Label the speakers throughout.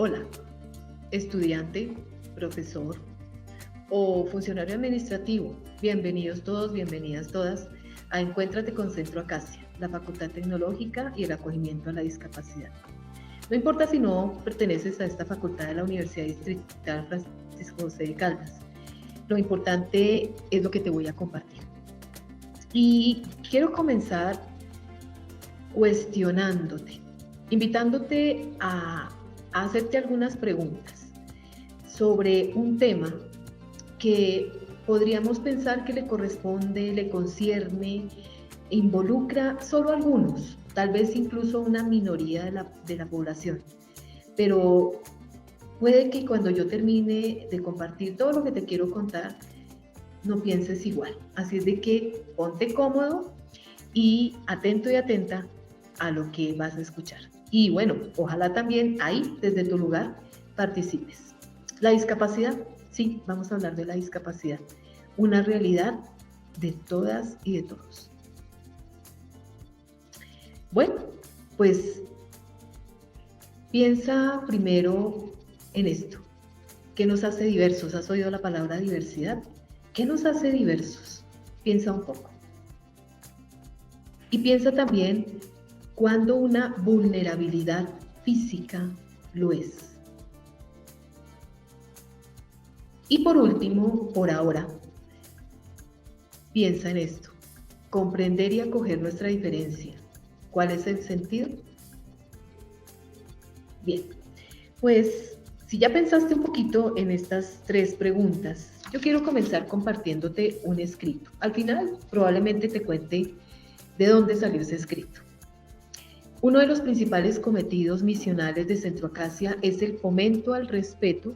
Speaker 1: Hola, estudiante, profesor o funcionario administrativo. Bienvenidos todos, bienvenidas todas a Encuéntrate con Centro Acacia, la Facultad Tecnológica y el acogimiento a la discapacidad. No importa si no perteneces a esta facultad de la Universidad Distrital Francisco José de Caldas. Lo importante es lo que te voy a compartir. Y quiero comenzar cuestionándote, invitándote a hacerte algunas preguntas sobre un tema que podríamos pensar que le corresponde, le concierne, involucra solo a algunos, tal vez incluso una minoría de la población. Pero puede que cuando yo termine de compartir todo lo que te quiero contar, no pienses igual. Así es de que ponte cómodo y atento y atenta a lo que vas a escuchar. Y bueno, ojalá también ahí, desde tu lugar, participes. La discapacidad, sí, vamos a hablar de la discapacidad. Una realidad de todas y de todos. Bueno, pues piensa primero en esto. ¿Qué nos hace diversos? ¿Has oído la palabra diversidad? ¿Qué nos hace diversos? Piensa un poco. Y piensa también cuando una vulnerabilidad física lo es. Y por último, por ahora, piensa en esto. Comprender y acoger nuestra diferencia. ¿Cuál es el sentido? Bien, pues si ya pensaste un poquito en estas tres preguntas, yo quiero comenzar compartiéndote un escrito. Al final probablemente te cuente de dónde salió ese escrito. Uno de los principales cometidos misionales de Centro Acacia es el fomento al respeto,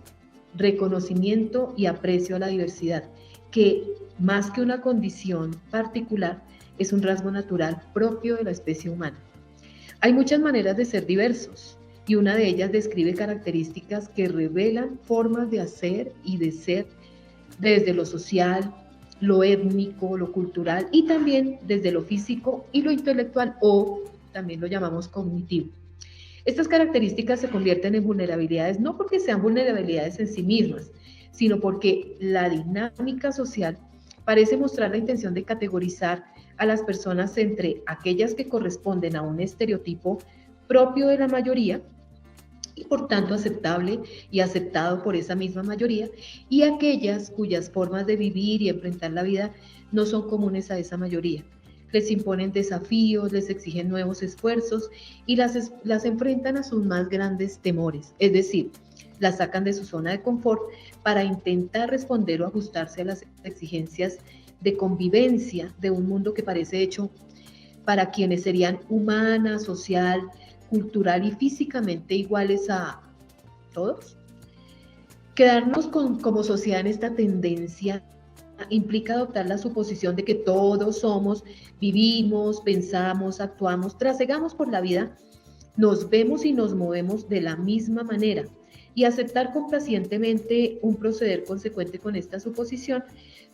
Speaker 1: reconocimiento y aprecio a la diversidad, que más que una condición particular, es un rasgo natural propio de la especie humana. Hay muchas maneras de ser diversos y una de ellas describe características que revelan formas de hacer y de ser desde lo social, lo étnico, lo cultural y también desde lo físico y lo intelectual o también lo llamamos cognitivo. Estas características se convierten en vulnerabilidades no porque sean vulnerabilidades en sí mismas, sino porque la dinámica social parece mostrar la intención de categorizar a las personas entre aquellas que corresponden a un estereotipo propio de la mayoría y por tanto aceptable y aceptado por esa misma mayoría, y aquellas cuyas formas de vivir y enfrentar la vida no son comunes a esa mayoría. Les imponen desafíos, les exigen nuevos esfuerzos y las enfrentan a sus más grandes temores, es decir, las sacan de su zona de confort para intentar responder o ajustarse a las exigencias de convivencia de un mundo que parece hecho para quienes serían humana, social, cultural y físicamente iguales a todos. Quedarnos como sociedad en esta tendencia implica adoptar la suposición de que todos somos, vivimos, pensamos, actuamos, trasegamos por la vida, nos vemos y nos movemos de la misma manera. Y aceptar complacientemente un proceder consecuente con esta suposición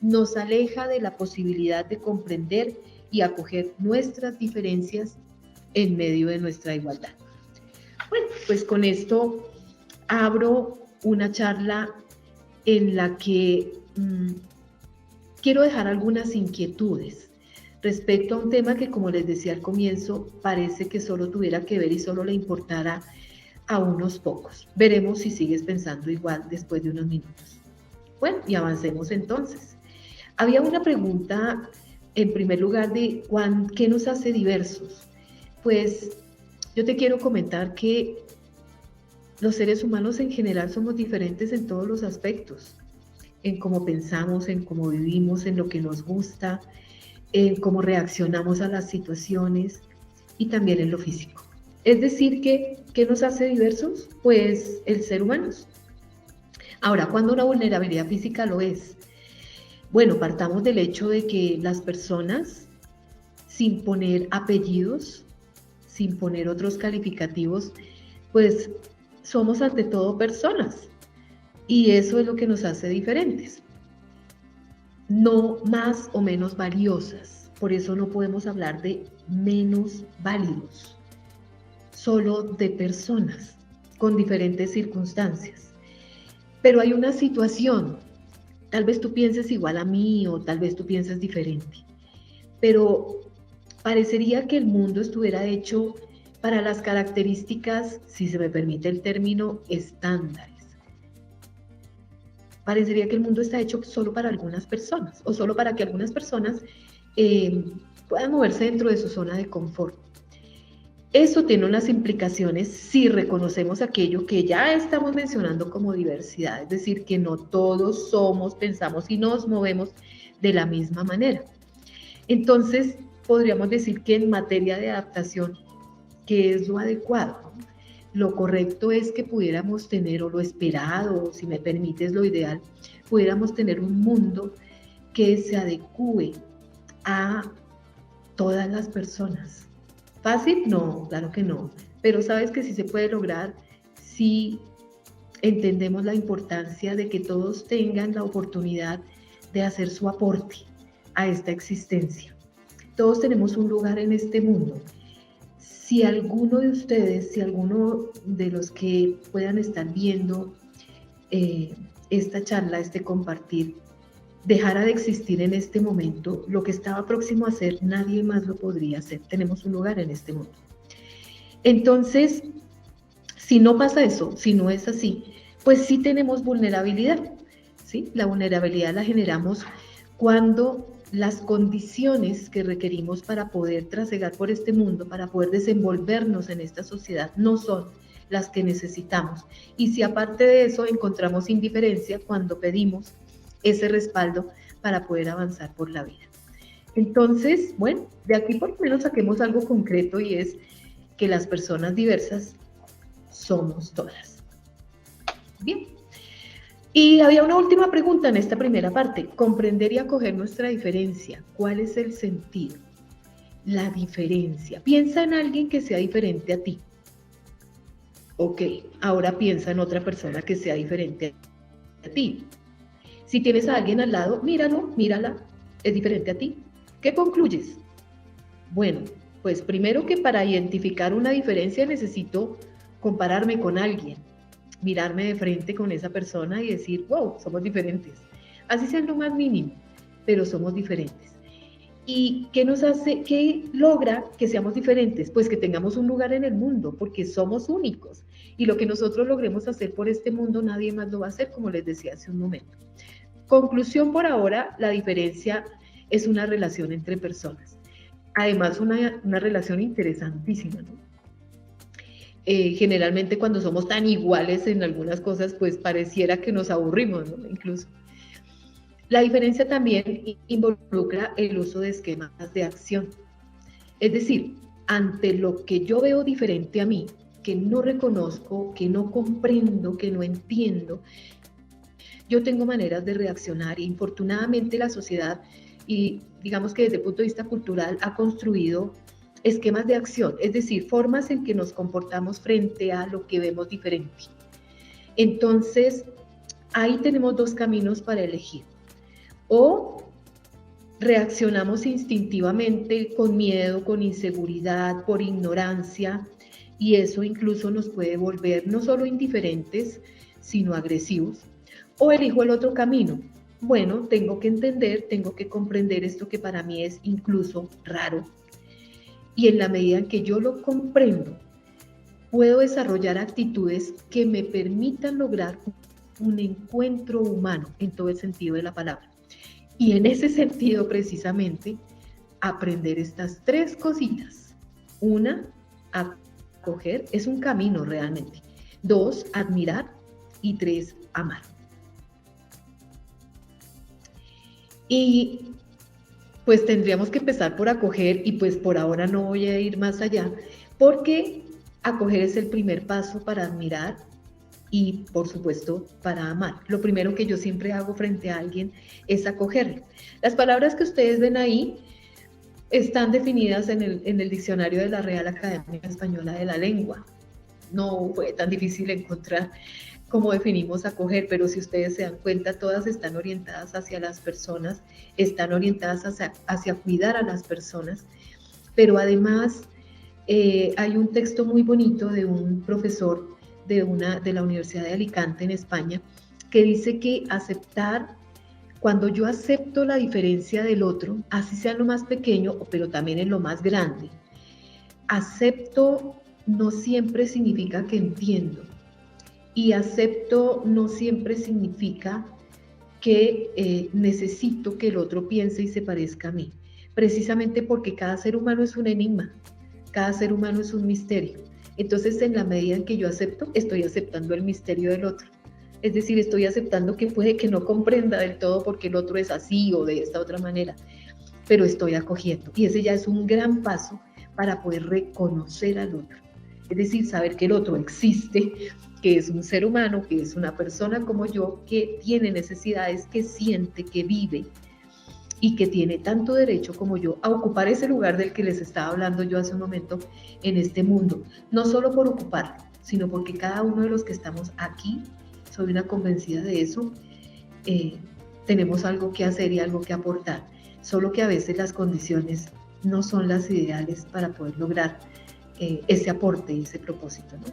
Speaker 1: nos aleja de la posibilidad de comprender y acoger nuestras diferencias en medio de nuestra igualdad. Bueno, pues con esto abro una charla en la que quiero dejar algunas inquietudes respecto a un tema que, como les decía al comienzo, parece que solo tuviera que ver y solo le importara a unos pocos. Veremos si sigues pensando igual después de unos minutos. Bueno, y avancemos entonces. Había una pregunta, en primer lugar, de ¿qué nos hace diversos? Pues yo te quiero comentar que los seres humanos en general somos diferentes en todos los aspectos, en cómo pensamos, en cómo vivimos, en lo que nos gusta, en cómo reaccionamos a las situaciones y también en lo físico. Es decir, ¿qué nos hace diversos? Pues el ser humano. Ahora, ¿cuándo una vulnerabilidad física lo es? Bueno, partamos del hecho de que las personas, sin poner apellidos, sin poner otros calificativos, pues somos ante todo personas. Y eso es lo que nos hace diferentes. No más o menos valiosas. Por eso no podemos hablar de menos válidos, solo de personas. con diferentes circunstancias. Pero hay una situación, tal vez tú pienses igual a mí o tal vez tú pienses diferente, pero parecería que el mundo estuviera hecho para las características, si se me permite el término, estándares. Parecería que el mundo está hecho solo para algunas personas o solo para que algunas personas puedan moverse dentro de su zona de confort. Eso tiene unas implicaciones si reconocemos aquello que ya estamos mencionando como diversidad, es decir, que no todos somos, pensamos y nos movemos de la misma manera. Entonces, podríamos decir que en materia de adaptación, ¿qué es lo adecuado? Lo correcto es que pudiéramos tener, o lo esperado, si me permites lo ideal, pudiéramos tener un mundo que se adecue a todas las personas. ¿Fácil? No, claro que no. Pero sabes que sí se puede lograr si entendemos la importancia de que todos tengan la oportunidad de hacer su aporte a esta existencia. Todos tenemos un lugar en este mundo. Si alguno de ustedes, si alguno de los que puedan estar viendo esta charla, este compartir, dejara de existir en este momento, lo que estaba próximo a hacer, nadie más lo podría hacer. Tenemos un lugar en este mundo. Entonces, si no pasa eso, si no es así, pues sí tenemos vulnerabilidad, ¿sí? La vulnerabilidad la generamos cuando las condiciones que requerimos para poder trasegar por este mundo, para poder desenvolvernos en esta sociedad, no son las que necesitamos. Y si aparte de eso encontramos indiferencia cuando pedimos ese respaldo para poder avanzar por la vida. Entonces, bueno, de aquí por lo menos saquemos algo concreto y es que las personas diversas somos todas. Bien. Y había una última pregunta en esta primera parte. Comprender y acoger nuestra diferencia. ¿Cuál es el sentido? La diferencia. Piensa en alguien que sea diferente a ti. Ok, ahora piensa en otra persona que sea diferente a ti. Si tienes a alguien al lado, míralo, mírala, es diferente a ti. ¿Qué concluyes? Bueno, pues primero que para identificar una diferencia necesito compararme con alguien, mirarme de frente con esa persona y decir, wow, somos diferentes. Así sea lo más mínimo, pero somos diferentes. ¿Y qué nos hace, qué logra que seamos diferentes? Pues que tengamos un lugar en el mundo, porque somos únicos. Y lo que nosotros logremos hacer por este mundo, nadie más lo va a hacer, como les decía hace un momento. Conclusión por ahora, la diferencia es una relación entre personas. Además, una relación interesantísima, ¿no? Generalmente cuando somos tan iguales en algunas cosas, pues pareciera que nos aburrimos, ¿no? Incluso. La diferencia también involucra el uso de esquemas de acción. Es decir, ante lo que yo veo diferente a mí, que no reconozco, que no comprendo, que no entiendo, yo tengo maneras de reaccionar y infortunadamente la sociedad, y digamos que desde el punto de vista cultural, ha construido esquemas de acción, es decir, formas en que nos comportamos frente a lo que vemos diferente. Entonces, ahí tenemos dos caminos para elegir. O reaccionamos instintivamente con miedo, con inseguridad, por ignorancia, y eso incluso nos puede volver no solo indiferentes, sino agresivos. O elijo el otro camino. Bueno, tengo que entender, tengo que comprender esto que para mí es incluso raro. Y en la medida en que yo lo comprendo, puedo desarrollar actitudes que me permitan lograr un encuentro humano en todo el sentido de la palabra. Y en ese sentido, precisamente, aprender estas tres cositas. Una, acoger, es un camino realmente. Dos, admirar. Y tres, amar. Y pues tendríamos que empezar por acoger, y pues por ahora no voy a ir más allá, porque acoger es el primer paso para admirar y, por supuesto, para amar. Lo primero que yo siempre hago frente a alguien es acogerlo. Las palabras que ustedes ven ahí están definidas en el diccionario de la Real Academia Española de la Lengua. No fue tan difícil encontrar cómo definimos acoger, pero si ustedes se dan cuenta, todas están orientadas hacia las personas, están orientadas hacia cuidar a las personas, pero además hay un texto muy bonito de un profesor de la Universidad de Alicante en España, que dice que cuando yo acepto la diferencia del otro, así sea en lo más pequeño, pero también en lo más grande, acepto no siempre significa que entiendo, y acepto no siempre significa que necesito que el otro piense y se parezca a mí, precisamente porque cada ser humano es un enigma, cada ser humano es un misterio. Entonces, en la medida en que yo acepto, estoy aceptando el misterio del otro. Es decir, estoy aceptando que puede que no comprenda del todo porque el otro es así o de esta otra manera, pero estoy acogiendo. Y ese ya es un gran paso para poder reconocer al otro. Es decir, saber que el otro existe, que es un ser humano, que es una persona como yo, que tiene necesidades, que siente, que vive y que tiene tanto derecho como yo a ocupar ese lugar del que les estaba hablando yo hace un momento en este mundo. No solo por ocuparlo, sino porque cada uno de los que estamos aquí, soy una convencida de eso, tenemos algo que hacer y algo que aportar. Solo que a veces las condiciones no son las ideales para poder lograr ese aporte y ese propósito, ¿no?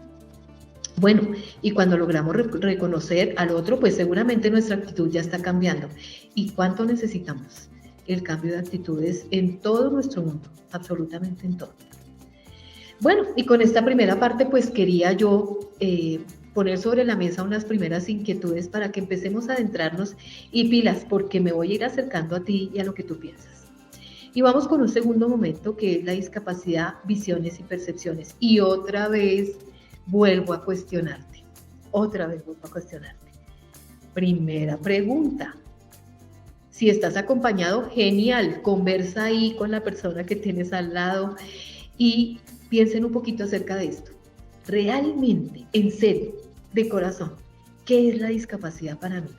Speaker 1: Bueno, y cuando logramos reconocer al otro, pues seguramente nuestra actitud ya está cambiando. ¿Y cuánto necesitamos el cambio de actitudes en todo nuestro mundo? Absolutamente en todo. Bueno, y con esta primera parte, pues quería yo poner sobre la mesa unas primeras inquietudes para que empecemos a adentrarnos y pilas, porque me voy a ir acercando a ti y a lo que tú piensas. Y vamos con un segundo momento, que es la discapacidad, visiones y percepciones. Y otra vez vuelvo a cuestionarte. Primera pregunta. Si estás acompañado, genial, conversa ahí con la persona que tienes al lado y piensen un poquito acerca de esto. Realmente, en serio, de corazón, ¿qué es la discapacidad para mí?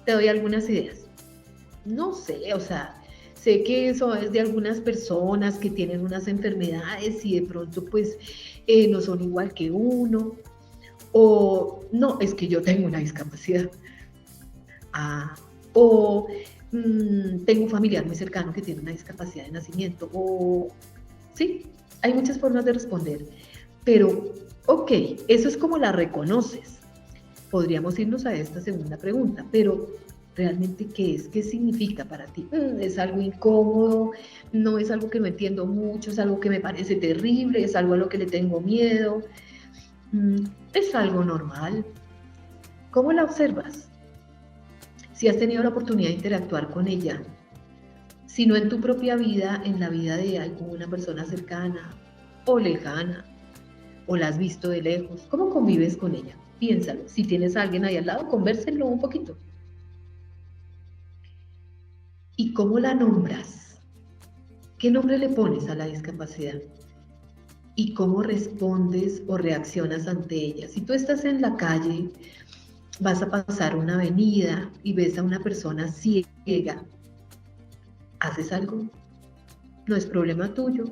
Speaker 1: Te doy algunas ideas. No sé, o sea, sé que eso es de algunas personas que tienen unas enfermedades y de pronto pues no son igual que uno, o no, es que yo tengo una discapacidad, o tengo un familiar muy cercano que tiene una discapacidad de nacimiento, o sí, hay muchas formas de responder, pero ok, eso es como la reconoces. Podríamos irnos a esta segunda pregunta, pero ¿realmente qué es? ¿Qué significa para ti? ¿Es algo incómodo? ¿No es algo que no entiendo mucho? ¿Es algo que me parece terrible? ¿Es algo a lo que le tengo miedo? ¿Es algo normal? ¿Cómo la observas? Si has tenido la oportunidad de interactuar con ella, si no en tu propia vida, en la vida de alguna persona cercana o lejana, o la has visto de lejos, ¿cómo convives con ella? Piénsalo. Si tienes a alguien ahí al lado, convérsenlo un poquito. ¿Y cómo la nombras? ¿Qué nombre le pones a la discapacidad? ¿Y cómo respondes o reaccionas ante ella? Si tú estás en la calle, vas a pasar una avenida y ves a una persona ciega, ¿haces algo? No es problema tuyo.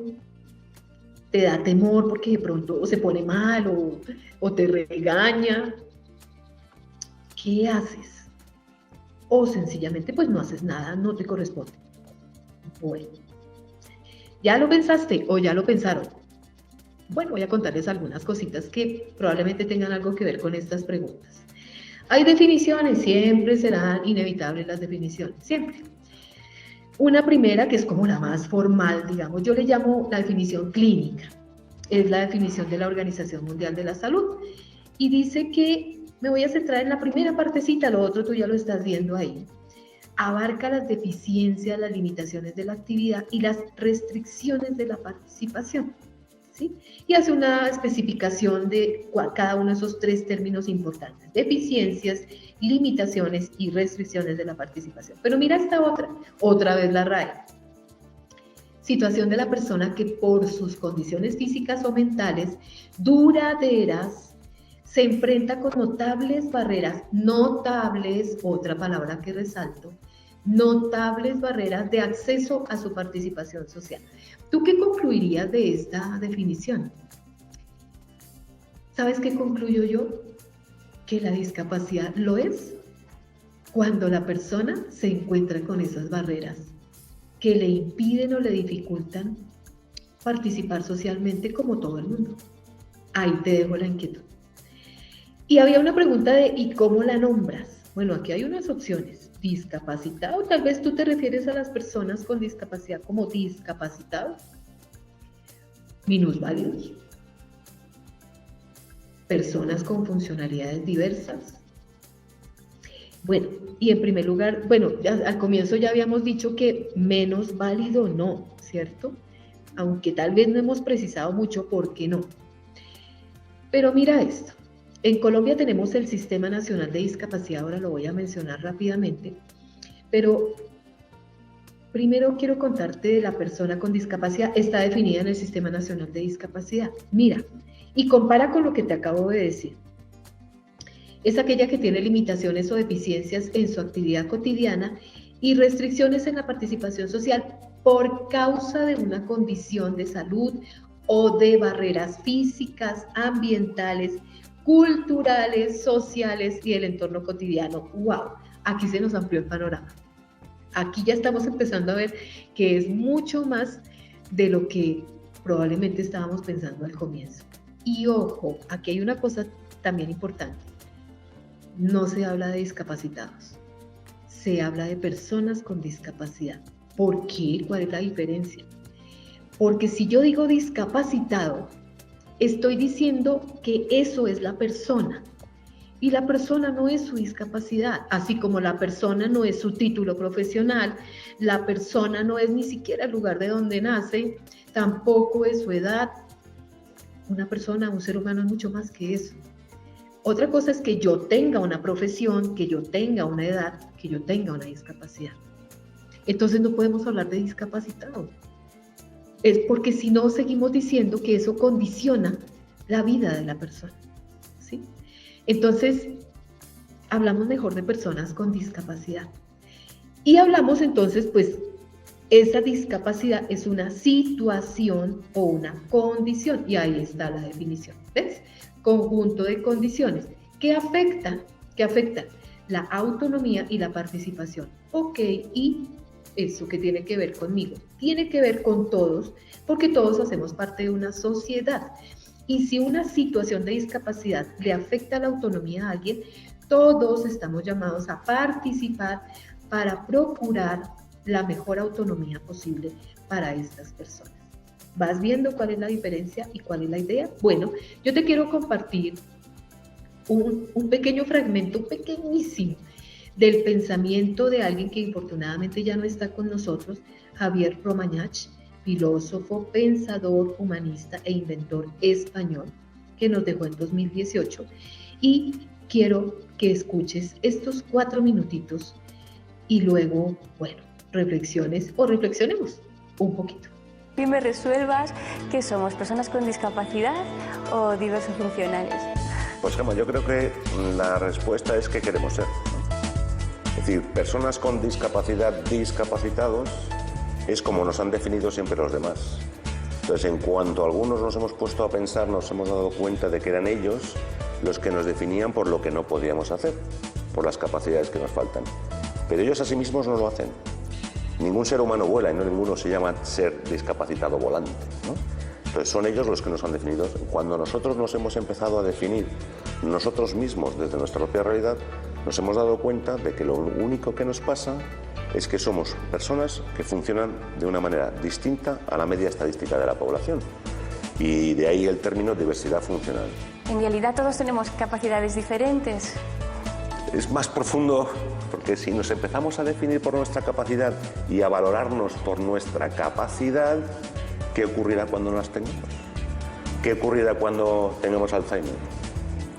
Speaker 1: Te da temor porque de pronto o se pone mal o te regaña. ¿Qué haces? O sencillamente pues no haces nada, no te corresponde. Bueno, ¿ya lo pensaste o ya lo pensaron? Bueno, voy a contarles algunas cositas que probablemente tengan algo que ver con estas preguntas. Hay definiciones, siempre serán inevitables las definiciones, siempre. Una primera que es como la más formal, digamos, yo le llamo la definición clínica, es la definición de la Organización Mundial de la Salud, y dice que, me voy a centrar en la primera partecita, lo otro tú ya lo estás viendo ahí, abarca las deficiencias, las limitaciones de la actividad y las restricciones de la participación, ¿sí? Y hace una especificación de cada uno de esos tres términos importantes, deficiencias, limitaciones y restricciones de la participación. Pero mira esta otra vez la RAE. Situación de la persona que por sus condiciones físicas o mentales duraderas se enfrenta con notables barreras, otra palabra que resalto, notables barreras de acceso a su participación social. ¿Tú qué concluirías de esta definición? ¿Sabes qué concluyo yo? Que la discapacidad lo es cuando la persona se encuentra con esas barreras que le impiden o le dificultan participar socialmente como todo el mundo. Ahí te dejo la inquietud. Y había una pregunta de ¿y cómo la nombras? Bueno, aquí hay unas opciones. Discapacitado, tal vez tú te refieres a las personas con discapacidad como discapacitados, minusválidos, personas con funcionalidades diversas. Bueno, y en primer lugar, bueno, al comienzo ya habíamos dicho que menos válido no, ¿cierto? Aunque tal vez no hemos precisado mucho por qué no. Pero mira esto, en Colombia tenemos el Sistema Nacional de Discapacidad, ahora lo voy a mencionar rápidamente, pero primero quiero contarte de la persona con discapacidad, está definida en el Sistema Nacional de Discapacidad. Mira, y compara con lo que te acabo de decir. Es aquella que tiene limitaciones o deficiencias en su actividad cotidiana y restricciones en la participación social por causa de una condición de salud o de barreras físicas, ambientales, culturales, sociales y el entorno cotidiano. ¡Wow! Aquí se nos amplió el panorama. Aquí ya estamos empezando a ver que es mucho más de lo que probablemente estábamos pensando al comienzo. Y ojo, aquí hay una cosa también importante. No se habla de discapacitados, se habla de personas con discapacidad. ¿Por qué? ¿Cuál es la diferencia? Porque si yo digo discapacitado, estoy diciendo que eso es la persona. Y la persona no es su discapacidad, así como la persona no es su título profesional, la persona no es ni siquiera el lugar de donde nace, tampoco es su edad. Una persona, un ser humano es mucho más que eso. Otra cosa es que yo tenga una profesión, que yo tenga una edad, que yo tenga una discapacidad. Entonces no podemos hablar de discapacitado. Es porque si no seguimos diciendo que eso condiciona la vida de la persona, ¿sí? Entonces, hablamos mejor de personas con discapacidad. Y hablamos entonces, pues, esa discapacidad es una situación o una condición. Y ahí está la definición, ¿ves? Conjunto de condiciones que afectan la autonomía y la participación. Ok, y eso que tiene que ver conmigo, tiene que ver con todos, porque todos hacemos parte de una sociedad. Y si una situación de discapacidad le afecta la autonomía a alguien, todos estamos llamados a participar para procurar la mejor autonomía posible para estas personas. ¿Vas viendo cuál es la diferencia y cuál es la idea? Bueno, yo te quiero compartir un pequeño fragmento, pequeñísimo, del pensamiento de alguien que infortunadamente ya no está con nosotros, Javier Romagnach, filósofo, pensador, humanista e inventor español, que nos dejó en 2018. Y quiero que escuches estos 4 minutitos y luego, bueno, reflexionemos un poquito.
Speaker 2: Y me resuelvas que somos personas con discapacidad o diversos funcionales.
Speaker 3: Pues Gemma, yo creo que la respuesta es que queremos ser. Es decir, personas con discapacidad, discapacitados, es como nos han definido siempre los demás. Entonces, en cuanto algunos nos hemos puesto a pensar, nos hemos dado cuenta de que eran ellos los que nos definían por lo que no podíamos hacer, por las capacidades que nos faltan. Pero ellos a sí mismos no lo hacen. Ningún ser humano vuela y no ninguno se llama ser discapacitado volante, ¿no? Entonces son ellos los que nos han definido. Cuando nosotros nos hemos empezado a definir nosotros mismos desde nuestra propia realidad, nos hemos dado cuenta de que lo único que nos pasa es que somos personas que funcionan de una manera distinta a la media estadística de la población. Y de ahí el término diversidad funcional.
Speaker 2: En realidad todos tenemos capacidades diferentes.
Speaker 3: Es más profundo porque si nos empezamos a definir por nuestra capacidad y a valorarnos por nuestra capacidad, ¿qué ocurrirá cuando no las tengamos? ¿Qué ocurrirá cuando tengamos Alzheimer?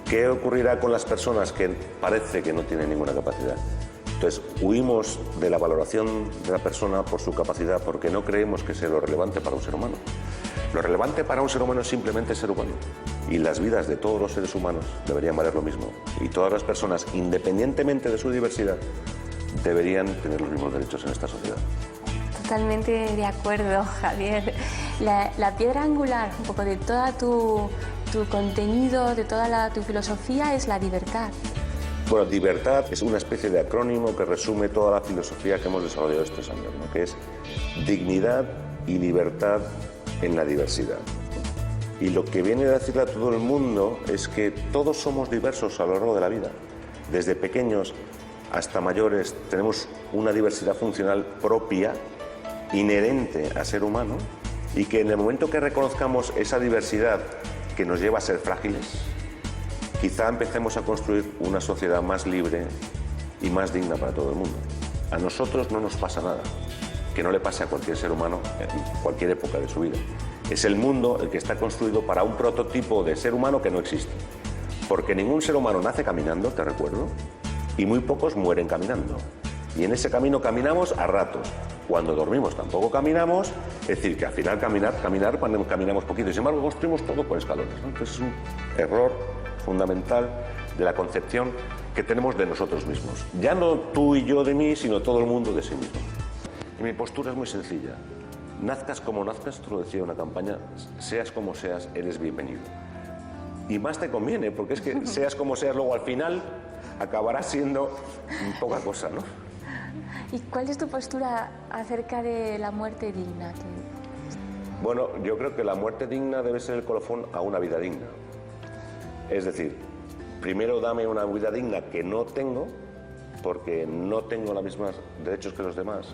Speaker 3: ¿Qué ocurrirá con las personas que parece que no tienen ninguna capacidad? Entonces, huimos de la valoración de la persona por su capacidad porque no creemos que sea lo relevante para un ser humano. Lo relevante para un ser humano es simplemente ser humano. Y las vidas de todos los seres humanos deberían valer lo mismo. Y todas las personas, independientemente de su diversidad, deberían tener los mismos derechos en esta sociedad.
Speaker 2: Totalmente de acuerdo, Javier. La piedra angular un poco de todo tu contenido, de toda tu filosofía es la libertad.
Speaker 3: Bueno, libertad es una especie de acrónimo que resume toda la filosofía que hemos desarrollado estos años, ¿no? Que es dignidad y libertad en la diversidad. Y lo que viene a decirle a todo el mundo es que todos somos diversos a lo largo de la vida. Desde pequeños hasta mayores tenemos una diversidad funcional propia, inherente a ser humano, y que en el momento que reconozcamos esa diversidad que nos lleva a ser frágiles, quizá empecemos a construir una sociedad más libre y más digna para todo el mundo. A nosotros no nos pasa nada que no le pase a cualquier ser humano en cualquier época de su vida. Es el mundo el que está construido para un prototipo de ser humano que no existe. Porque ningún ser humano nace caminando, te recuerdo, y muy pocos mueren caminando. Y en ese camino caminamos a ratos. Cuando dormimos tampoco caminamos, es decir, que al final caminar cuando caminamos poquito. Y sin embargo construimos todo por escalones, ¿no? Entonces es un error fundamental de la concepción que tenemos de nosotros mismos. Ya no tú y yo de mí, sino todo el mundo de sí mismo. Y mi postura es muy sencilla. Nazcas como nazcas, tú lo decía en una campaña, seas como seas, eres bienvenido. Y más te conviene, porque es que seas como seas, luego al final acabarás siendo poca cosa, ¿no?
Speaker 2: ¿Y cuál es tu postura acerca de la muerte digna?
Speaker 3: Bueno, yo creo que la muerte digna debe ser el colofón a una vida digna. Es decir, primero dame una vida digna que no tengo, porque no tengo los mismos derechos que los demás,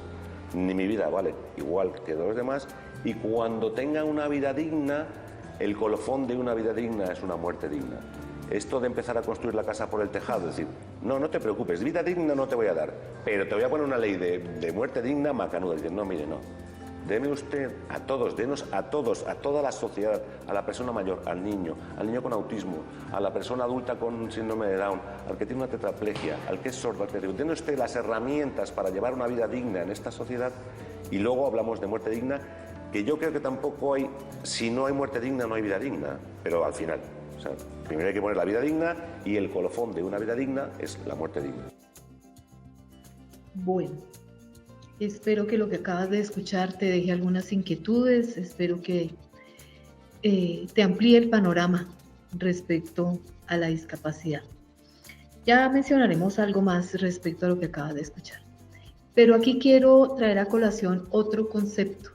Speaker 3: ni mi vida vale igual que de los demás, y cuando tenga una vida digna, el colofón de una vida digna es una muerte digna. Esto de empezar a construir la casa por el tejado, es decir, no te preocupes, vida digna no te voy a dar, pero te voy a poner una ley de muerte digna macanuda. Decir, no, mire, no. Deme usted a todos, denos a todos, a toda la sociedad, a la persona mayor, al niño con autismo, a la persona adulta con síndrome de Down, al que tiene una tetraplegia, al que es sordo, al que digo, denos usted las herramientas para llevar una vida digna en esta sociedad y luego hablamos de muerte digna, que yo creo que tampoco hay, si no hay muerte digna, no hay vida digna, pero al final. O sea, primero hay que poner la vida digna y el colofón de una vida digna es la muerte digna.
Speaker 1: Bueno, espero que lo que acabas de escuchar te deje algunas inquietudes, espero que te amplíe el panorama respecto a la discapacidad. Ya mencionaremos algo más respecto a lo que acabas de escuchar, pero aquí quiero traer a colación otro concepto.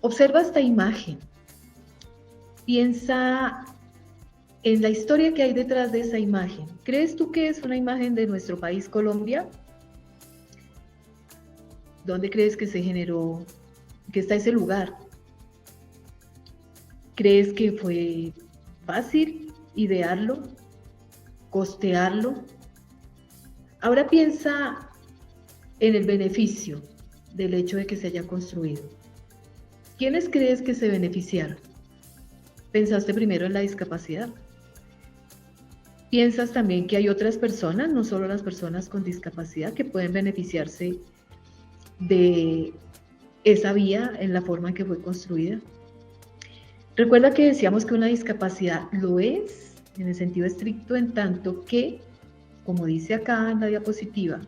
Speaker 1: Observa esta imagen, piensa en la historia que hay detrás de esa imagen. ¿Crees tú que es una imagen de nuestro país, Colombia? ¿Dónde crees que se generó, que está ese lugar? ¿Crees que fue fácil idearlo, costearlo? Ahora piensa en el beneficio del hecho de que se haya construido. ¿Quiénes crees que se beneficiaron? ¿Pensaste primero en la discapacidad? ¿Piensas también que hay otras personas, no solo las personas con discapacidad, que pueden beneficiarse de esa vía en la forma en que fue construida? Recuerda que decíamos que una discapacidad lo es en el sentido estricto, en tanto que, como dice acá en la diapositiva,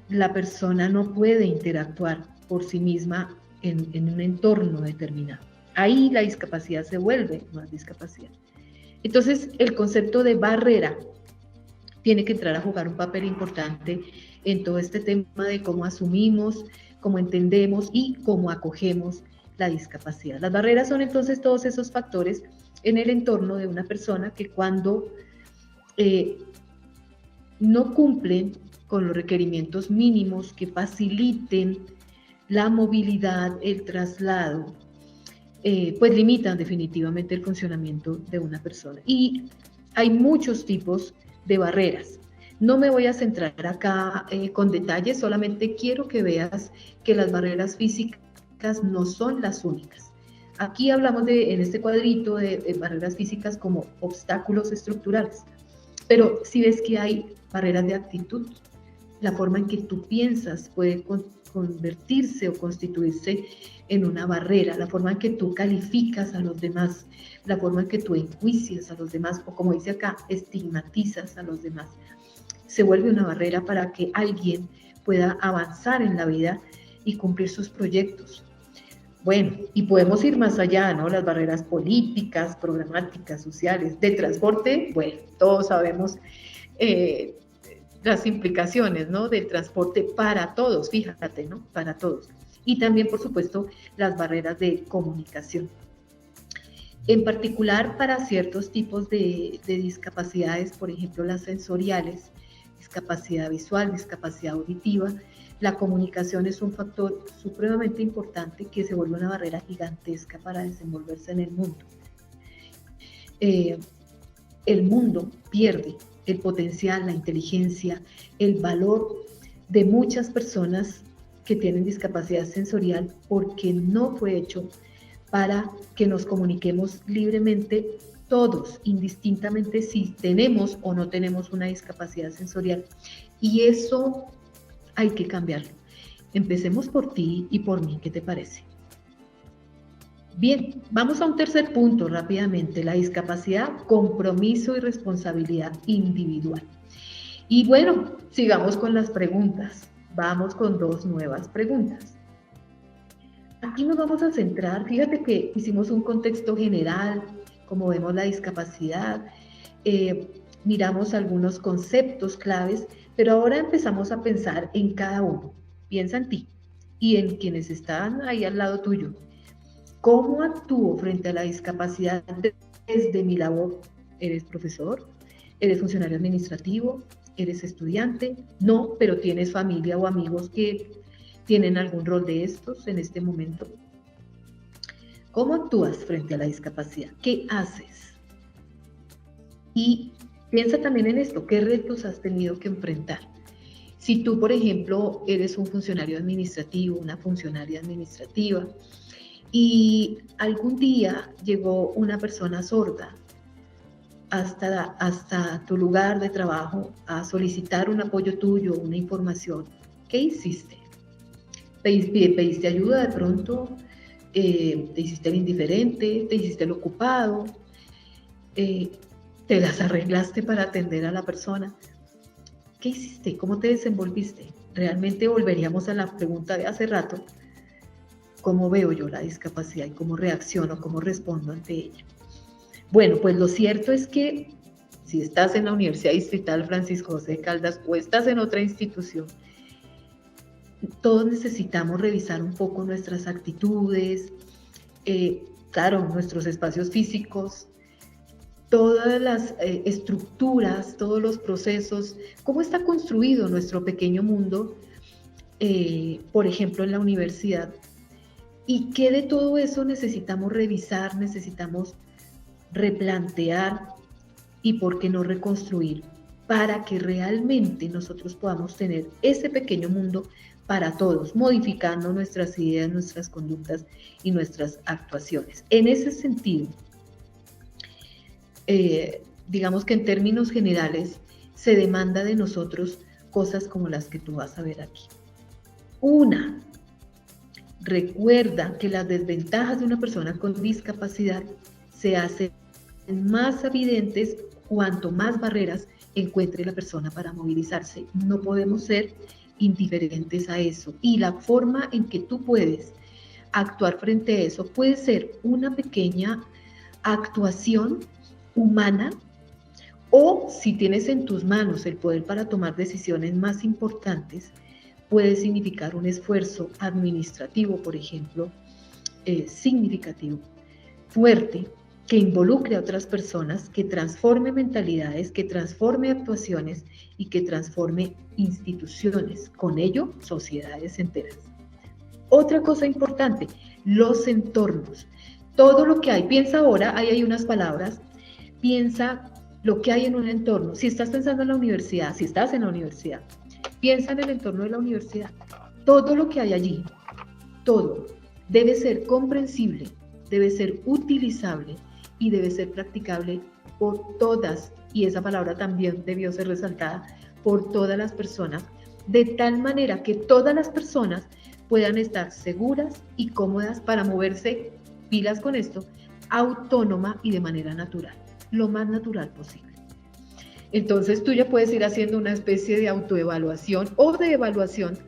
Speaker 1: la persona no puede interactuar por sí misma en un entorno determinado. Ahí la discapacidad se vuelve más discapacidad. Entonces, el concepto de barrera tiene que entrar a jugar un papel importante en todo este tema de cómo asumimos, cómo entendemos y cómo acogemos la discapacidad. Las barreras son entonces todos esos factores en el entorno de una persona que cuando no cumplen con los requerimientos mínimos que faciliten la movilidad, el traslado, pues limitan definitivamente el funcionamiento de una persona. Y hay muchos tipos de barreras. No me voy a centrar acá con detalles, solamente quiero que veas que las barreras físicas no son las únicas. Aquí hablamos en este cuadrito de barreras físicas como obstáculos estructurales, pero si ves que hay barreras de actitud, la forma en que tú piensas puede convertirse o constituirse en una barrera, la forma en que tú calificas a los demás, la forma en que tú enjuicias a los demás, o como dice acá, estigmatizas a los demás, se vuelve una barrera para que alguien pueda avanzar en la vida y cumplir sus proyectos. Bueno, y podemos ir más allá, ¿no? Las barreras políticas, programáticas, sociales, de transporte, bueno, todos sabemos las implicaciones, ¿no? Del transporte para todos, fíjate, ¿no? Para todos. Y también, por supuesto, las barreras de comunicación. En particular para ciertos tipos de discapacidades, por ejemplo las sensoriales, discapacidad visual, discapacidad auditiva, la comunicación es un factor supremamente importante que se vuelve una barrera gigantesca para desenvolverse en el mundo. El mundo pierde el potencial, la inteligencia, el valor de muchas personas que tienen discapacidad sensorial porque no fue hecho para que nos comuniquemos libremente todos, indistintamente si tenemos o no tenemos una discapacidad sensorial. Y eso hay que cambiarlo. Empecemos por ti y por mí, ¿qué te parece? Bien, vamos a un tercer punto rápidamente, la discapacidad, compromiso y responsabilidad individual. Y bueno, sigamos con las preguntas. Vamos con 2 nuevas preguntas. Aquí nos vamos a centrar, fíjate que hicimos un contexto general, como vemos la discapacidad, miramos algunos conceptos claves, pero ahora empezamos a pensar en cada uno. Piensa en ti y en quienes están ahí al lado tuyo. ¿Cómo actúo frente a la discapacidad desde mi labor? ¿Eres profesor? ¿Eres funcionario administrativo? ¿Eres estudiante? No, pero tienes familia o amigos que tienen algún rol de estos en este momento. ¿Cómo actúas frente a la discapacidad? ¿Qué haces? Y piensa también en esto, ¿qué retos has tenido que enfrentar? Si tú, por ejemplo, eres un funcionario administrativo, una funcionaria administrativa, y algún día llegó una persona sorda hasta tu lugar de trabajo a solicitar un apoyo tuyo, una información, ¿qué hiciste? ¿Pediste ayuda de pronto? ¿Te hiciste el indiferente? ¿Te hiciste el ocupado? ¿Te las arreglaste para atender a la persona? ¿Qué hiciste? ¿Cómo te desenvolviste? Realmente volveríamos a la pregunta de hace rato, ¿cómo veo yo la discapacidad y cómo reacciono, cómo respondo ante ella? Bueno, pues lo cierto es que si estás en la Universidad Distrital Francisco José de Caldas o estás en otra institución, todos necesitamos revisar un poco nuestras actitudes, claro, nuestros espacios físicos, todas las estructuras, todos los procesos, cómo está construido nuestro pequeño mundo, por ejemplo, en la universidad, y qué de todo eso necesitamos revisar, necesitamos replantear y por qué no reconstruir, para que realmente nosotros podamos tener ese pequeño mundo para todos, modificando nuestras ideas, nuestras conductas y nuestras actuaciones. En ese sentido, digamos que en términos generales, se demanda de nosotros cosas como las que tú vas a ver aquí. Una, recuerda que las desventajas de una persona con discapacidad se hacen más evidentes cuanto más barreras encuentre la persona para movilizarse. No podemos ser indiferentes a eso. Y la forma en que tú puedes actuar frente a eso puede ser una pequeña actuación humana, o si tienes en tus manos el poder para tomar decisiones más importantes, puede significar un esfuerzo administrativo, por ejemplo, significativo, fuerte, que involucre a otras personas, que transforme mentalidades, que transforme actuaciones y que transforme instituciones, con ello sociedades enteras. Otra cosa importante, los entornos. Todo lo que hay, piensa ahora, ahí hay unas palabras, piensa lo que hay en un entorno. Si estás pensando en la universidad, si estás en la universidad, piensa en el entorno de la universidad. Todo lo que hay allí, todo, debe ser comprensible, debe ser utilizable y debe ser practicable por todas, y esa palabra también debió ser resaltada, por todas las personas, de tal manera que todas las personas puedan estar seguras y cómodas para moverse, pilas con esto, autónoma y de manera natural, lo más natural posible. Entonces tú ya puedes ir haciendo una especie de autoevaluación o de evaluación,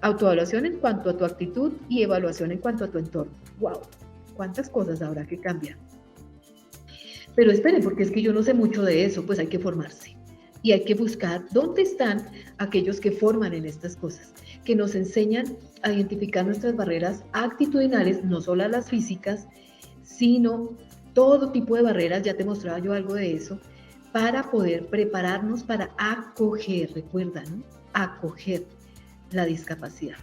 Speaker 1: autoevaluación en cuanto a tu actitud y evaluación en cuanto a tu entorno. ¡Wow! ¿Cuántas cosas habrá que cambiar? Pero esperen, porque es que yo no sé mucho de eso, pues hay que formarse. Y hay que buscar dónde están aquellos que forman en estas cosas, que nos enseñan a identificar nuestras barreras actitudinales, no solo las físicas, sino todo tipo de barreras, ya te mostraba yo algo de eso, para poder prepararnos para acoger, recuerda, ¿no? Acoger la discapacidad.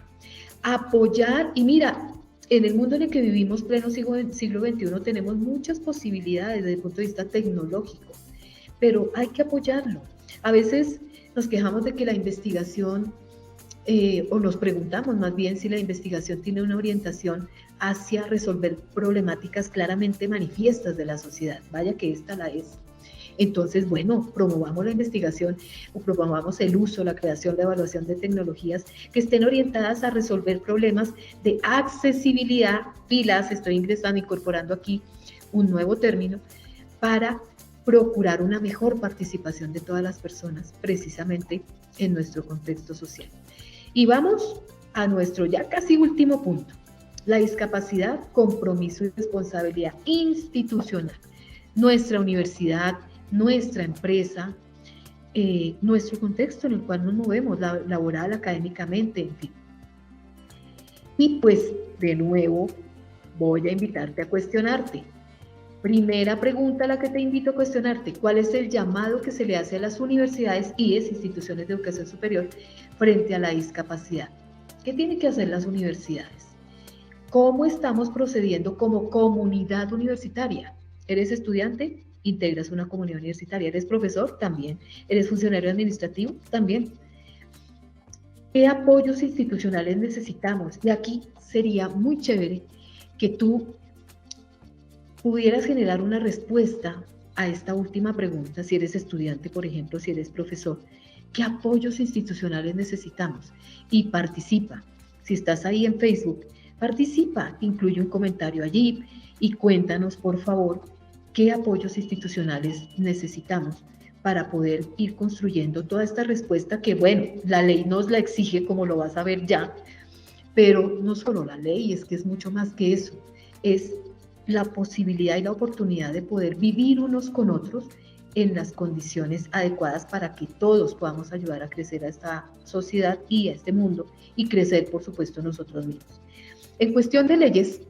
Speaker 1: Apoyar, y mira, en el mundo en el que vivimos, pleno siglo XXI, tenemos muchas posibilidades desde el punto de vista tecnológico, pero hay que apoyarlo. A veces nos quejamos de que la investigación, o nos preguntamos más bien si la investigación tiene una orientación hacia resolver problemáticas claramente manifiestas de la sociedad. Vaya que esta la es. Entonces, bueno, promovamos la investigación o promovamos el uso, la creación, la evaluación de tecnologías que estén orientadas a resolver problemas de accesibilidad, pilas, estoy incorporando aquí un nuevo término, para procurar una mejor participación de todas las personas, precisamente en nuestro contexto social. Y vamos a nuestro ya casi último punto, la discapacidad, compromiso y responsabilidad institucional. Nuestra universidad, nuestra empresa, nuestro contexto en el cual nos movemos, laboral, académicamente, en fin. Y pues, de nuevo, voy a invitarte a cuestionarte. Primera pregunta a la que te invito a cuestionarte: ¿cuál es el llamado que se le hace a las universidades y instituciones de educación superior frente a la discapacidad? ¿Qué tienen que hacer las universidades? ¿Cómo estamos procediendo como comunidad universitaria? ¿Eres estudiante? Integras una comunidad universitaria. ¿Eres profesor? También. ¿Eres funcionario administrativo? También. ¿Qué apoyos institucionales necesitamos? Y aquí sería muy chévere que tú pudieras generar una respuesta a esta última pregunta, si eres estudiante, por ejemplo, si eres profesor. ¿Qué apoyos institucionales necesitamos? Y participa. Si estás ahí en Facebook, participa, incluye un comentario allí y cuéntanos, por favor, qué apoyos institucionales necesitamos para poder ir construyendo toda esta respuesta que, bueno, la ley nos la exige, como lo vas a ver ya, pero no solo la ley, es que es mucho más que eso, es la posibilidad y la oportunidad de poder vivir unos con otros en las condiciones adecuadas para que todos podamos ayudar a crecer a esta sociedad y a este mundo y crecer, por supuesto, nosotros mismos. En cuestión de leyes,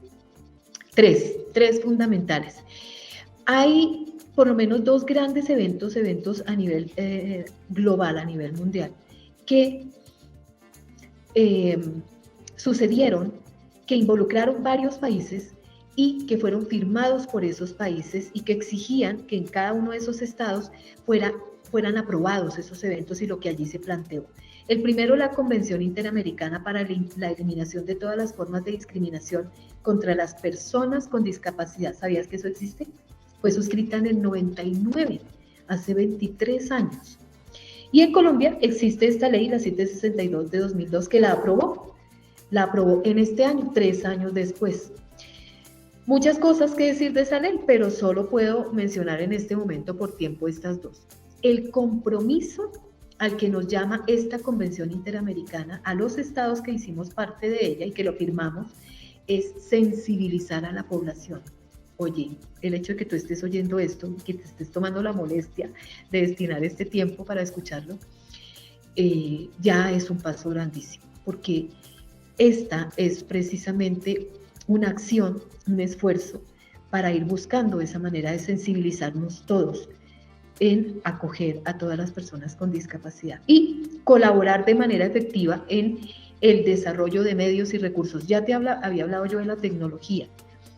Speaker 1: tres fundamentales. Hay por lo menos dos grandes eventos a nivel global, a nivel mundial, que sucedieron, que involucraron varios países y que fueron firmados por esos países y que exigían que en cada uno de esos estados fueran aprobados esos eventos y lo que allí se planteó. El primero, la Convención Interamericana para la Eliminación de todas las formas de discriminación contra las personas con discapacidad. ¿Sabías que eso existe? Fue suscrita en el 99, hace 23 años. Y en Colombia existe esta ley, la 762 de 2002, que la aprobó en este año, 3 años después. Muchas cosas que decir de esa ley, pero solo puedo mencionar en este momento por tiempo estas dos. El compromiso al que nos llama esta Convención Interamericana, a los estados que hicimos parte de ella y que lo firmamos, es sensibilizar a la población. Oye, el hecho de que tú estés oyendo esto, que te estés tomando la molestia de destinar este tiempo para escucharlo, ya es un paso grandísimo, porque esta es precisamente una acción, un esfuerzo para ir buscando esa manera de sensibilizarnos todos en acoger a todas las personas con discapacidad y colaborar de manera efectiva en el desarrollo de medios y recursos. Ya había hablado yo de la tecnología.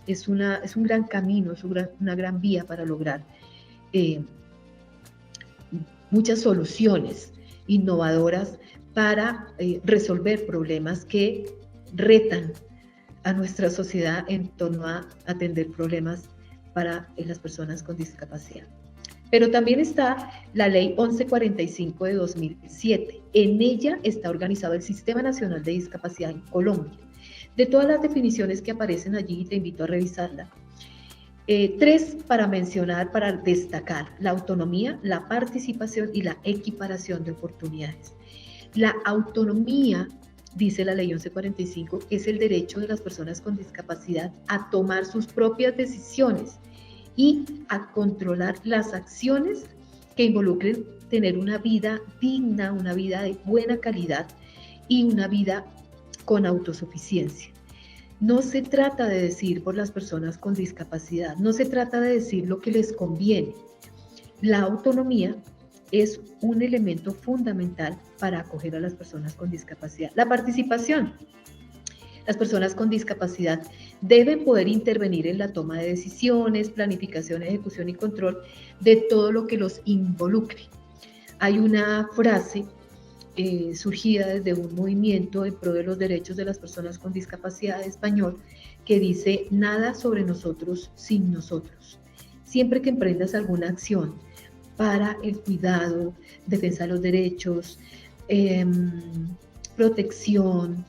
Speaker 1: Es un gran camino, es una gran vía para lograr muchas soluciones innovadoras para resolver problemas que retan a nuestra sociedad en torno a atender problemas para las personas con discapacidad. Pero también está la Ley 1145 de 2007. En ella está organizado el Sistema Nacional de Discapacidad en Colombia. De todas las definiciones que aparecen allí, te invito a revisarla. 3 para mencionar, para destacar: la autonomía, la participación y la equiparación de oportunidades. La autonomía, dice la Ley 1145, es el derecho de las personas con discapacidad a tomar sus propias decisiones y a controlar las acciones que involucren tener una vida digna, una vida de buena calidad y una vida con autosuficiencia. No se trata de decir por las personas con discapacidad, no se trata de decir lo que les conviene. La autonomía es un elemento fundamental para acoger a las personas con discapacidad. La participación. Las personas con discapacidad deben poder intervenir en la toma de decisiones, planificación, ejecución y control de todo lo que los involucre. Hay una frase surgida desde un movimiento en pro de los derechos de las personas con discapacidad español que dice: nada sobre nosotros sin nosotros. Siempre que emprendas alguna acción para el cuidado, defensa de los derechos, protección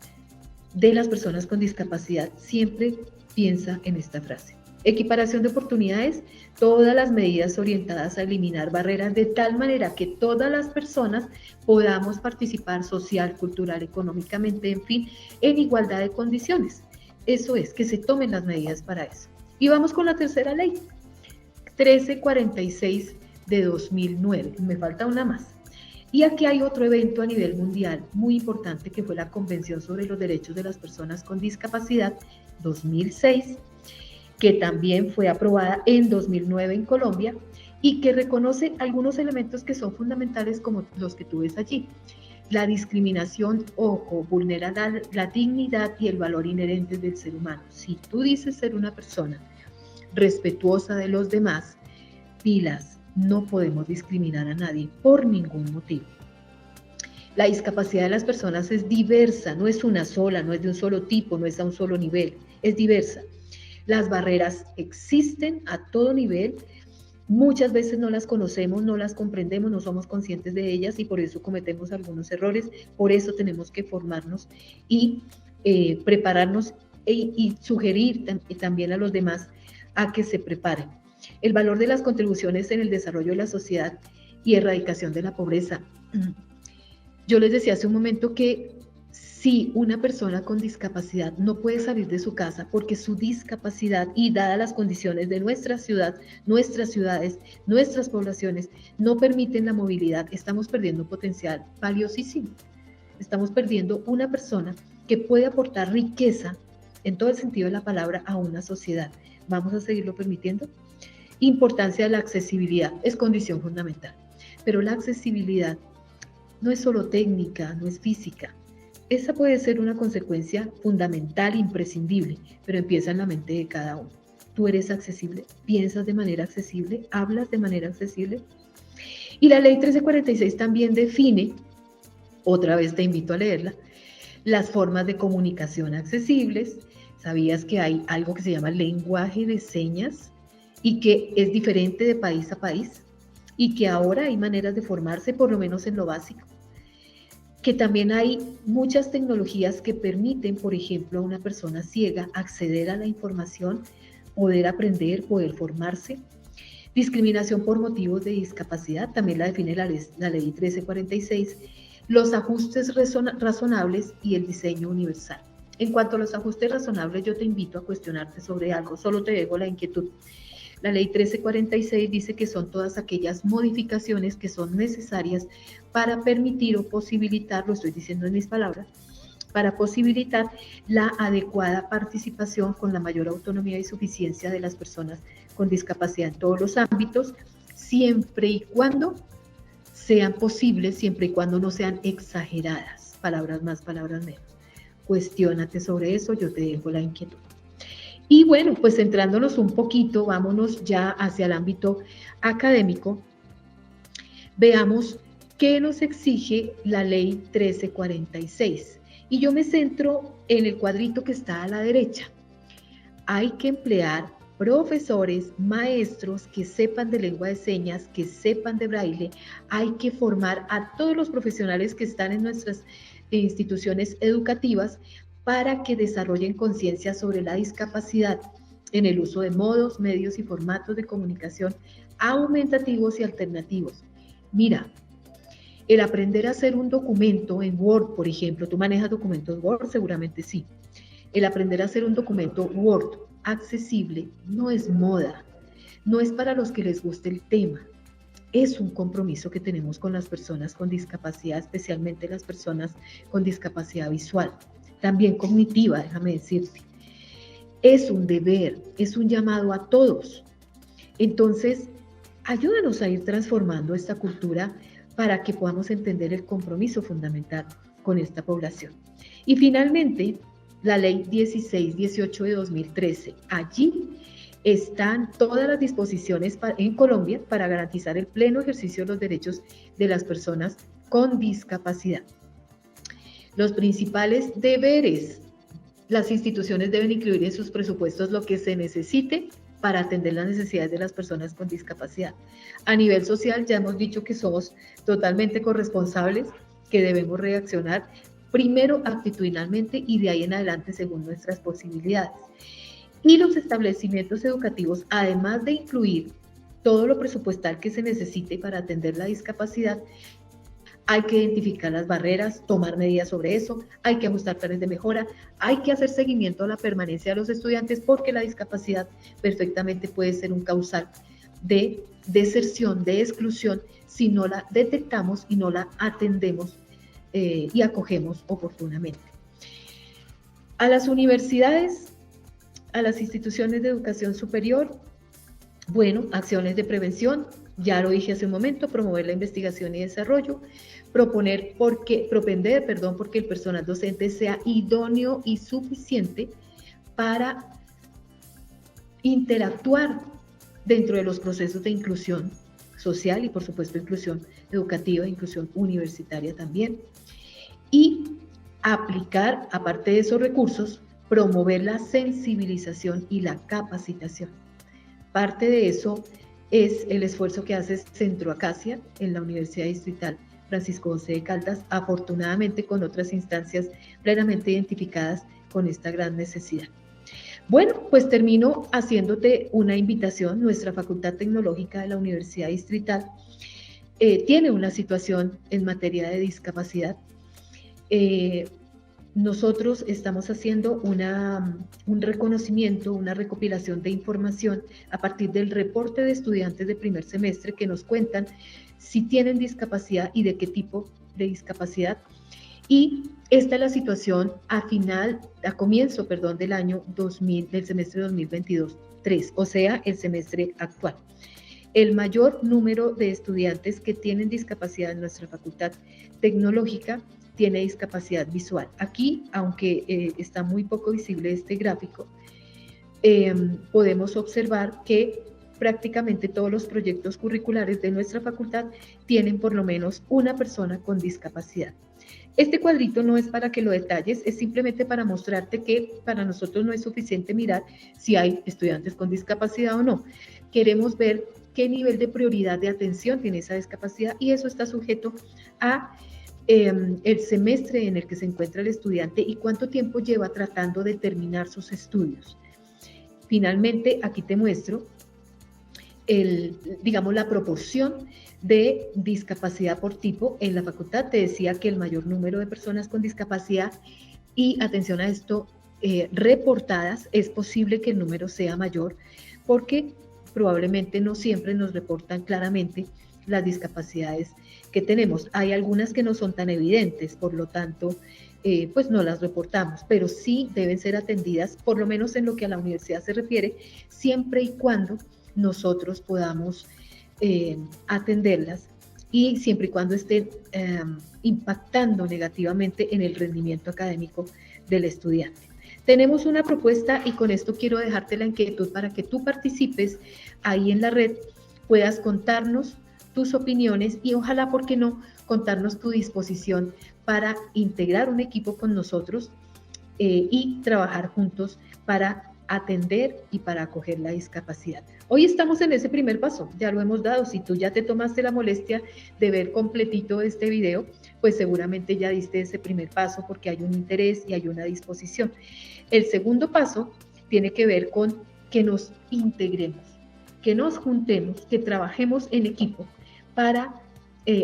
Speaker 1: de las personas con discapacidad, siempre piensa en esta frase. Equiparación de oportunidades, todas las medidas orientadas a eliminar barreras de tal manera que todas las personas podamos participar social, cultural, económicamente, en fin, en igualdad de condiciones. Eso es, que se tomen las medidas para eso. Y vamos con la tercera ley, 1346 de 2009. Me falta una más. Y aquí hay otro evento a nivel mundial muy importante que fue la Convención sobre los Derechos de las Personas con Discapacidad 2006, que también fue aprobada en 2009 en Colombia y que reconoce algunos elementos que son fundamentales como los que tú ves allí. La discriminación, ojo, vulnera la dignidad y el valor inherentes del ser humano. Si tú dices ser una persona respetuosa de los demás, pilas, no podemos discriminar a nadie por ningún motivo. La discapacidad de las personas es diversa, no es una sola, no es de un solo tipo, no es a un solo nivel, es diversa. Las barreras existen a todo nivel, muchas veces no las conocemos, no las comprendemos, no somos conscientes de ellas y por eso cometemos algunos errores, por eso tenemos que formarnos y prepararnos y sugerir también a los demás a que se preparen. El valor de las contribuciones en el desarrollo de la sociedad y erradicación de la pobreza. Yo les decía hace un momento que si una persona con discapacidad no puede salir de su casa porque su discapacidad y dadas las condiciones de nuestra ciudad, nuestras ciudades, nuestras poblaciones no permiten la movilidad, estamos perdiendo un potencial valiosísimo. Estamos perdiendo una persona que puede aportar riqueza en todo el sentido de la palabra a una sociedad. ¿Vamos a seguirlo permitiendo? Importancia de la accesibilidad es condición fundamental, pero la accesibilidad no es solo técnica, no es física. Esa puede ser una consecuencia fundamental, imprescindible, pero empieza en la mente de cada uno. ¿Tú eres accesible? ¿Piensas de manera accesible? ¿Hablas de manera accesible? Y la ley 1346 también define, otra vez te invito a leerla, las formas de comunicación accesibles. ¿Sabías que hay algo que se llama lenguaje de señas y que es diferente de país a país? Y que ahora hay maneras de formarse, por lo menos en lo básico. Que también hay muchas tecnologías que permiten, por ejemplo, a una persona ciega acceder a la información, poder aprender, poder formarse. Discriminación por motivos de discapacidad, también la define la ley 1346, los ajustes razonables y el diseño universal. En cuanto a los ajustes razonables, yo te invito a cuestionarte sobre algo, solo te dejo la inquietud. La ley 1346 dice que son todas aquellas modificaciones que son necesarias para permitir o posibilitar, lo estoy diciendo en mis palabras, para posibilitar la adecuada participación con la mayor autonomía y suficiencia de las personas con discapacidad en todos los ámbitos, siempre y cuando sean posibles, siempre y cuando no sean exageradas, palabras más, palabras menos. Cuestiónate sobre eso, yo te dejo la inquietud. Y bueno, pues centrándonos un poquito, vámonos ya hacia el ámbito académico, veamos qué nos exige la ley 1346. Y yo me centro en el cuadrito que está a la derecha. Hay que emplear profesores, maestros que sepan de lengua de señas, que sepan de braille. Hay que formar a todos los profesionales que están en nuestras instituciones educativas para que desarrollen conciencia sobre la discapacidad en el uso de modos, medios y formatos de comunicación aumentativos y alternativos. Mira, el aprender a hacer un documento en Word, por ejemplo, ¿tú manejas documentos Word? Seguramente sí. El aprender a hacer un documento Word accesible no es moda, no es para los que les guste el tema. Es un compromiso que tenemos con las personas con discapacidad, especialmente las personas con discapacidad visual. También cognitiva, déjame decirte. es un deber, es un llamado a todos. Entonces, ayúdanos a ir transformando esta cultura para que podamos entender el compromiso fundamental con esta población. Y finalmente, la Ley 1618 de 2013. Allí están todas las disposiciones en Colombia para garantizar el pleno ejercicio de los derechos de las personas con discapacidad. Los principales deberes. Las instituciones deben incluir en sus presupuestos lo que se necesite para atender las necesidades de las personas con discapacidad. A nivel social ya hemos dicho que somos totalmente corresponsables, que debemos reaccionar primero actitudinalmente y de ahí en adelante según nuestras posibilidades. Y los establecimientos educativos, además de incluir todo lo presupuestal que se necesite para atender la discapacidad, hay que identificar las barreras, tomar medidas sobre eso, hay que ajustar planes de mejora, hay que hacer seguimiento a la permanencia de los estudiantes porque la discapacidad perfectamente puede ser un causal de deserción, de exclusión, si no la detectamos y no la atendemos y acogemos oportunamente. A las universidades, a las instituciones de educación superior, bueno, acciones de prevención, ya lo dije hace un momento, promover la investigación y desarrollo, propender porque el personal docente sea idóneo y suficiente para interactuar dentro de los procesos de inclusión social y por supuesto inclusión educativa, inclusión universitaria también, y aplicar, aparte de esos recursos, promover la sensibilización y la capacitación. Parte de eso es el esfuerzo que hace Centro Acacia en la Universidad Distrital Francisco José de Caldas, afortunadamente con otras instancias plenamente identificadas con esta gran necesidad. Bueno, pues termino haciéndote una invitación. Nuestra Facultad Tecnológica de la Universidad Distrital tiene una situación en materia de discapacidad. Nosotros estamos haciendo un reconocimiento, una recopilación de información a partir del reporte de estudiantes de primer semestre que nos cuentan si tienen discapacidad y de qué tipo de discapacidad. Y esta es la situación a comienzo del año 2000, del semestre 2022-3, o sea, el semestre actual. El mayor número de estudiantes que tienen discapacidad en nuestra facultad tecnológica tiene discapacidad visual. Aquí, aunque está muy poco visible este gráfico, podemos observar que prácticamente todos los proyectos curriculares de nuestra facultad tienen por lo menos una persona con discapacidad. Este cuadrito no es para que lo detalles, es simplemente para mostrarte que para nosotros no es suficiente mirar si hay estudiantes con discapacidad o no. Queremos ver qué nivel de prioridad de atención tiene esa discapacidad y eso está sujeto a el semestre en el que se encuentra el estudiante y cuánto tiempo lleva tratando de terminar sus estudios. Finalmente, aquí te muestro la proporción de discapacidad por tipo en la facultad. Te decía que el mayor número de personas con discapacidad y atención a esto, reportadas, es posible que el número sea mayor porque probablemente no siempre nos reportan claramente las discapacidades que tenemos. Hay algunas que no son tan evidentes, por lo tanto, pues no las reportamos, pero sí deben ser atendidas, por lo menos en lo que a la universidad se refiere, siempre y cuando nosotros podamos atenderlas y siempre y cuando estén impactando negativamente en el rendimiento académico del estudiante. Tenemos una propuesta y con esto quiero dejarte la inquietud para que tú participes ahí en la red, puedas contarnos tus opiniones y ojalá, ¿por qué no?, contarnos tu disposición para integrar un equipo con nosotros y trabajar juntos para atender y para acoger la discapacidad. Hoy estamos en ese primer paso, ya lo hemos dado. Si tú ya te tomaste la molestia de ver completito este video, pues seguramente ya diste ese primer paso porque hay un interés y hay una disposición. El segundo paso tiene que ver con que nos integremos, que nos juntemos, que trabajemos en equipo para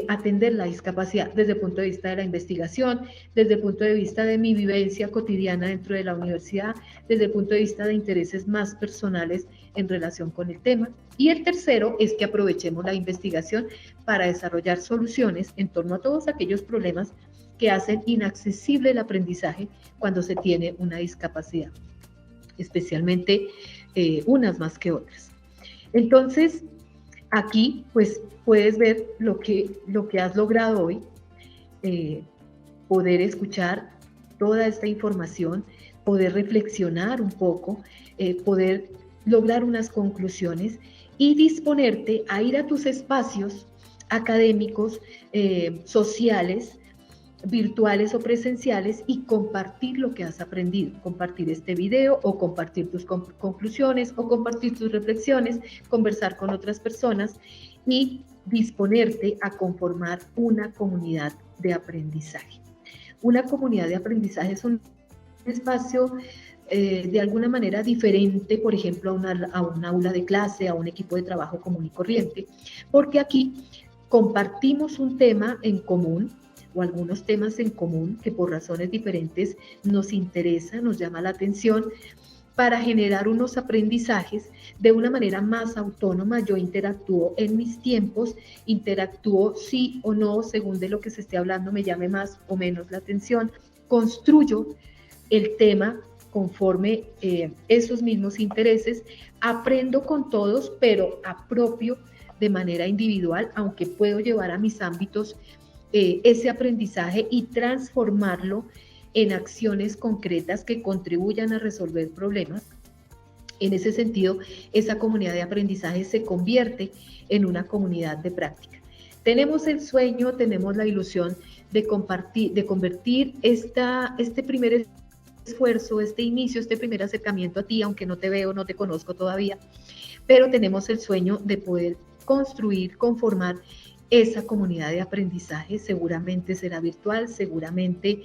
Speaker 1: atender la discapacidad desde el punto de vista de la investigación, desde el punto de vista de mi vivencia cotidiana dentro de la universidad, desde el punto de vista de intereses más personales en relación con el tema. Y el tercero es que aprovechemos la investigación para desarrollar soluciones en torno a todos aquellos problemas que hacen inaccesible el aprendizaje cuando se tiene una discapacidad. especialmente unas más que otras. Entonces, aquí pues puedes ver lo que has logrado hoy, poder escuchar toda esta información, poder reflexionar un poco, poder lograr unas conclusiones y disponerte a ir a tus espacios académicos, sociales, virtuales o presenciales y compartir lo que has aprendido, compartir este video o compartir tus conclusiones o compartir tus reflexiones, conversar con otras personas y disponerte a conformar una comunidad de aprendizaje. Una comunidad de aprendizaje es un espacio de alguna manera diferente, por ejemplo, a un aula de clase, a un equipo de trabajo común y corriente, porque aquí compartimos un tema en común o algunos temas en común que por razones diferentes nos interesa, nos llama la atención, para generar unos aprendizajes de una manera más autónoma. Yo interactúo en mis tiempos, interactúo sí o no, según de lo que se esté hablando me llame más o menos la atención, construyo el tema conforme esos mismos intereses, aprendo con todos, pero apropio de manera individual, aunque puedo llevar a mis ámbitos ese aprendizaje y transformarlo en acciones concretas que contribuyan a resolver problemas. En ese sentido, esa comunidad de aprendizaje se convierte en una comunidad de práctica. Tenemos el sueño, tenemos la ilusión de convertir este primer esfuerzo, este inicio, este primer acercamiento a ti, aunque no te veo, no te conozco todavía, pero tenemos el sueño de poder construir, conformar esa comunidad de aprendizaje. Seguramente será virtual, seguramente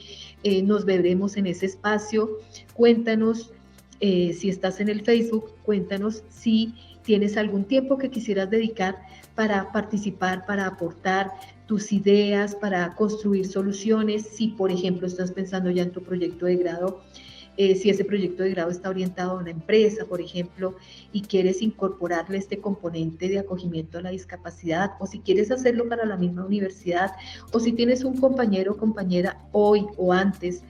Speaker 1: nos veremos en ese espacio. Cuéntanos si estás en el Facebook, cuéntanos si tienes algún tiempo que quisieras dedicar para participar, para aportar tus ideas, para construir soluciones. Si, por ejemplo, estás pensando ya en tu proyecto de grado, si ese proyecto de grado está orientado a una empresa, por ejemplo, y quieres incorporarle este componente de acogimiento a la discapacidad, o si quieres hacerlo para la misma universidad, o si tienes un compañero o compañera hoy o antes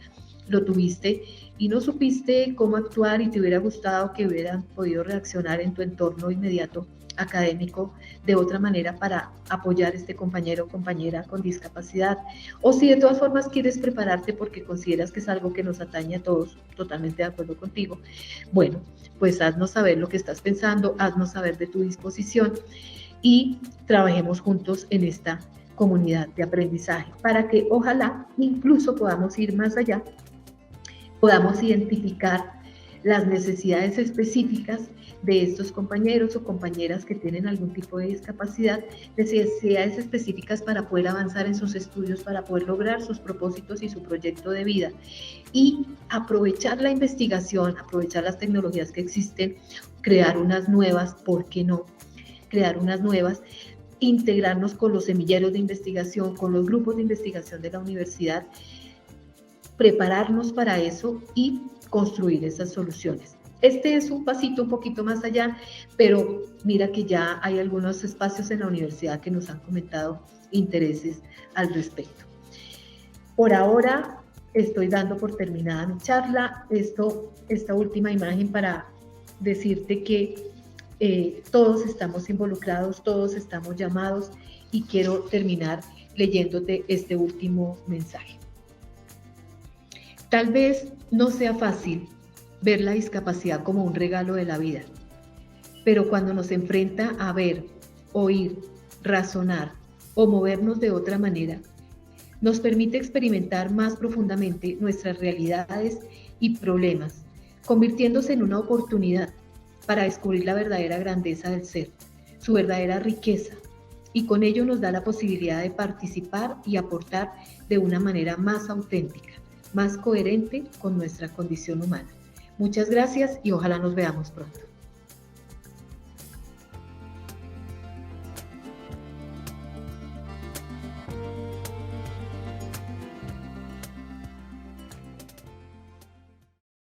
Speaker 1: lo tuviste y no supiste cómo actuar y te hubiera gustado que hubieran podido reaccionar en tu entorno inmediato académico de otra manera para apoyar a este compañero o compañera con discapacidad, o si de todas formas quieres prepararte porque consideras que es algo que nos atañe a todos, totalmente de acuerdo contigo, bueno, pues haznos saber lo que estás pensando, haznos saber de tu disposición y trabajemos juntos en esta comunidad de aprendizaje para que ojalá incluso podamos ir más allá, podamos identificar las necesidades específicas de estos compañeros o compañeras que tienen algún tipo de discapacidad, necesidades específicas para poder avanzar en sus estudios, para poder lograr sus propósitos y su proyecto de vida y aprovechar la investigación, aprovechar las tecnologías que existen, crear unas nuevas, ¿por qué no? Crear unas nuevas, integrarnos con los semilleros de investigación, con los grupos de investigación de la universidad, prepararnos para eso y construir esas soluciones. Este es un pasito un poquito más allá, pero mira que ya hay algunos espacios en la universidad que nos han comentado intereses al respecto. Por ahora estoy dando por terminada mi charla. Esta última imagen para decirte que todos estamos involucrados, todos estamos llamados y quiero terminar leyéndote este último mensaje. Tal vez no sea fácil ver la discapacidad como un regalo de la vida, pero cuando nos enfrenta a ver, oír, razonar o movernos de otra manera, nos permite experimentar más profundamente nuestras realidades y problemas, convirtiéndose en una oportunidad para descubrir la verdadera grandeza del ser, su verdadera riqueza, y con ello nos da la posibilidad de participar y aportar de una manera más auténtica, más coherente con nuestra condición humana. Muchas gracias y ojalá nos veamos pronto.